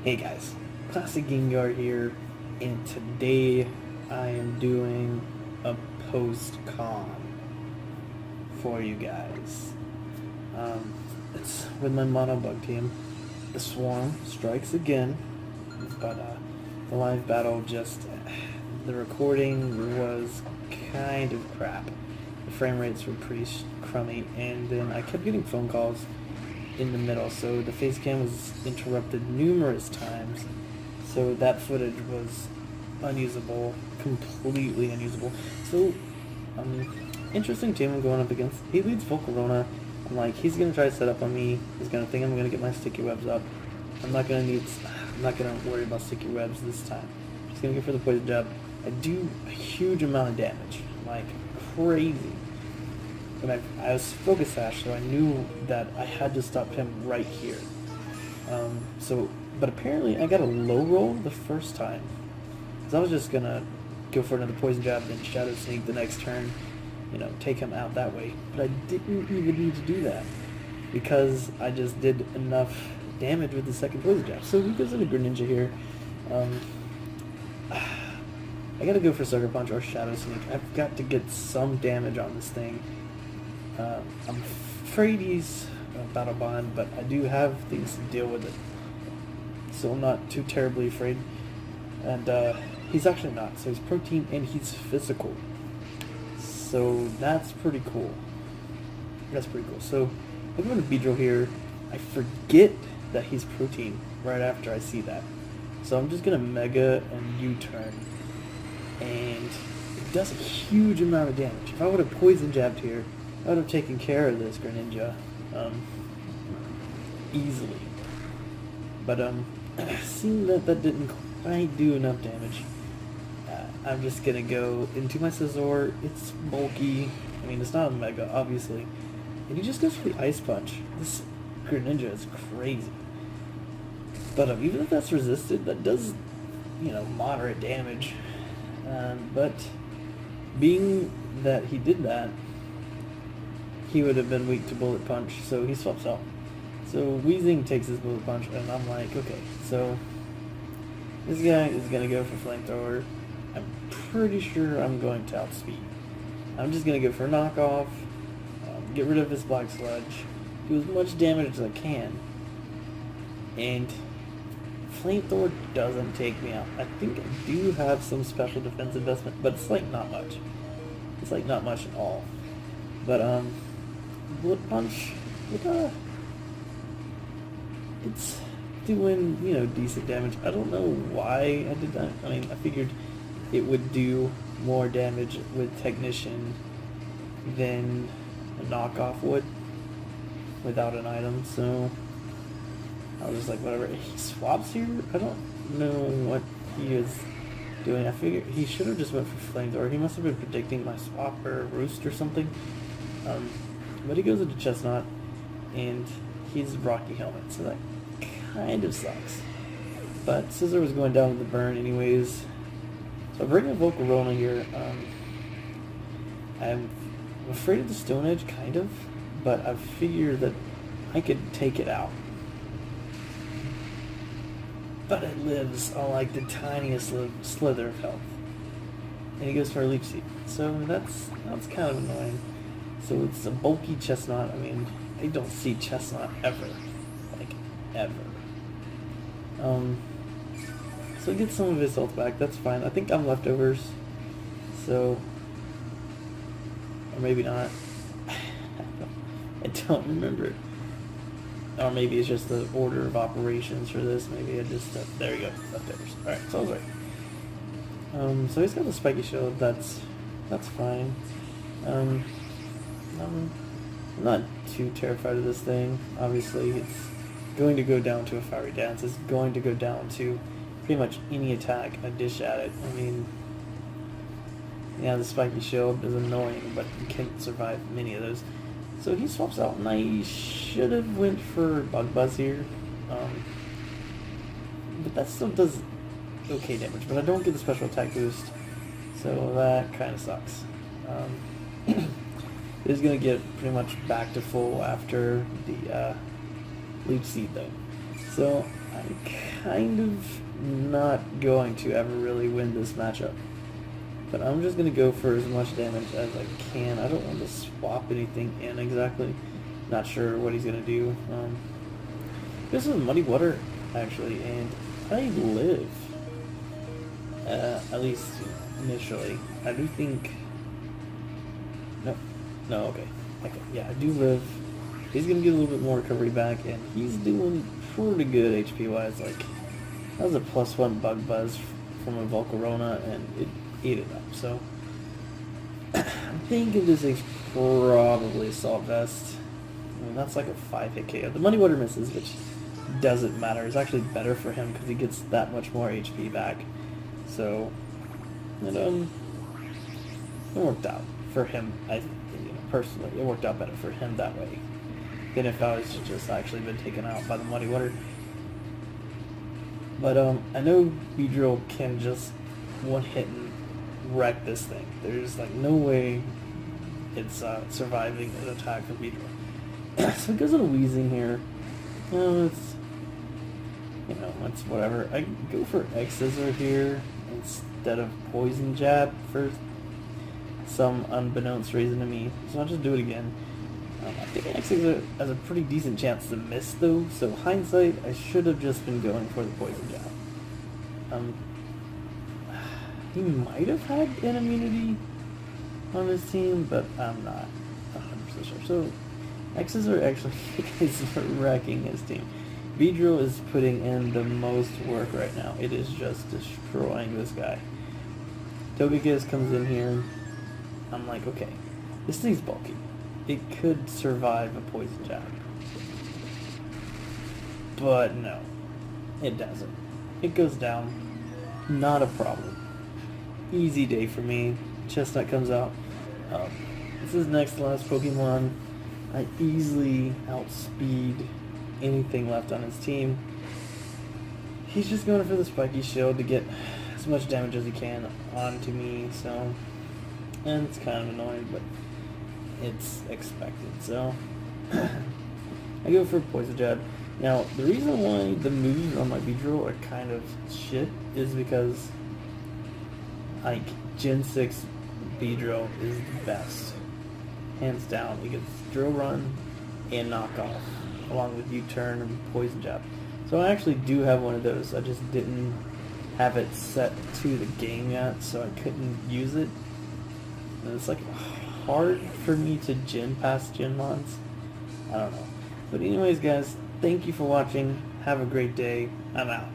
Hey guys, Classy Gengar here, and today I am doing a post-con for you guys. It's with my mono bug team. The Swarm strikes again, but the live battle the recording was kind of crap. The frame rates were pretty crummy, and then I kept getting phone calls in the middle, so the face cam was interrupted numerous times, so that footage was unusable, completely unusable. So, interesting team I'm going up against. He leads Volcarona. I'm like, he's gonna try to set up on me. He's gonna think I'm gonna get my sticky webs up. I'm not gonna worry about sticky webs this time. I'm just gonna go for the poison jab. I do a huge amount of damage, like crazy. But I was focus sash, so I knew that I had to stop him right here. But apparently I got a low roll the first time. Because I was just gonna go for another poison jab, then shadow sneak the next turn, take him out that way. But I didn't even need to do that because I just did enough damage with the second poison jab. So he goes into Greninja here. I gotta go for Sucker Punch or Shadow Sneak. I've got to get some damage on this thing. I'm afraid he's Battle Bond, but I do have things to deal with it. So I'm not too terribly afraid. And he's actually not. So he's Protein and he's Physical. So that's pretty cool. So I'm going to Beedrill here. I forget that he's Protein right after I see that. So I'm just going to Mega and U-turn. And it does a huge amount of damage. If I would have Poison Jabbed here, I would have taken care of this Greninja easily. But seeing that didn't quite do enough damage, I'm just gonna go into my Scizor. It's bulky. I mean, it's not a Mega, obviously. And he just goes for the Ice Punch. This Greninja is crazy. But even if that's resisted, that does, moderate damage. But being that he did that, he would have been weak to Bullet Punch, so he swaps out. So Weezing takes his Bullet Punch, and I'm like, okay, so this guy is going to go for Flamethrower. I'm pretty sure I'm going to outspeed. I'm just going to go for a knockoff, get rid of his Black Sludge, do as much damage as I can, and Flamethrower doesn't take me out. I think I do have some special defense investment, but it's like not much. It's like not much at all. But Bullet Punch, it's doing, decent damage. I don't know why I did that. I mean, I figured it would do more damage with Technician than a knockoff would without an item, so I was just like, whatever. He swaps here? I don't know what he is doing. I figured he should have just went for Flamethrower. He must have been predicting my swap or Roost or something. But he goes into Chestnut, and he's Rocky Helmet, so that kind of sucks. But Scizor was going down with the burn anyways. So I bring in Volcarona here. I'm afraid of the Stone Edge, kind of, but I figure that I could take it out. But it lives on like the tiniest slither of health. And he goes for a Leech Seed. So that's kind of annoying. So it's a bulky Chestnut. I mean, I don't see Chestnut ever. Like, ever. So he gets some of his health back. That's fine. I think I'm leftovers. So, or maybe not. I don't remember. Or maybe it's just the order of operations for this. Maybe I just, there you go, leftovers. Alright, so I was right. So he's got the Spiky Shield. That's fine. I'm not too terrified of this thing. Obviously, it's going to go down to a Fiery Dance. It's going to go down to pretty much any attack I dish at it. I mean, yeah, the Spiky Shield is annoying, but you can't survive many of those. So he swaps out, and I should have went for Bug Buzz here. But that still does okay damage, but I don't get the special attack boost, so that kind of sucks. He's going to get pretty much back to full after the Leech Seed, though. So I'm kind of not going to ever really win this matchup. But I'm just going to go for as much damage as I can. I don't want to swap anything in exactly. Not sure what he's going to do. This is Muddy Water, actually, and I live. At least initially. I do think... No, okay. Yeah, I do live. He's going to get a little bit more recovery back, and he's doing pretty good HP-wise. Like, that was a +1 Bug Buzz from a Volcarona, and it ate it up. So, I'm thinking this thing's probably Assault Vest. I mean, that's like a 5-hit KO. The Muddy Water misses, which doesn't matter. It's actually better for him because he gets that much more HP back. So, and, it worked out for him. Personally, it worked out better for him that way than if I was just actually been taken out by the Muddy Water. But I know Beedrill can just one hit and wreck this thing. There's like no way it's surviving an attack from Beedrill. So it goes on a Wheezing here. It's it's whatever. I go for X-Scissor here instead of Poison Jab for some unbeknownst reason to me. So I'll just do it again. I think X-Scissor has a pretty decent chance to miss though, so hindsight, I should have just been going for the Poison Jab. He might have had an immunity on his team, but I'm not 100% sure. So X-Scissor actually is wrecking his team. Beedrill is putting in the most work right now. It is just destroying this guy. Togekiss comes in here. I'm like, okay, this thing's bulky. It could survive a Poison Jab. But no, it doesn't. It goes down. Not a problem. Easy day for me. Chestnut comes out. This is next to last Pokemon. I easily outspeed anything left on his team. He's just going for the Spiky Shield to get as much damage as he can onto me, so... And it's kind of annoying, but it's expected, so... I go for Poison Jab. Now, the reason why the moves on my Beedrill are kind of shit is because, like, Gen 6 Beedrill is the best. Hands down. It gets Drill Run and Knock Off, along with U-Turn and Poison Jab. So I actually do have one of those. I just didn't have it set to the game yet, so I couldn't use it. And it's like hard for me to gen past Gen Mons. I don't know. But anyways, guys, thank you for watching. Have a great day. I'm out.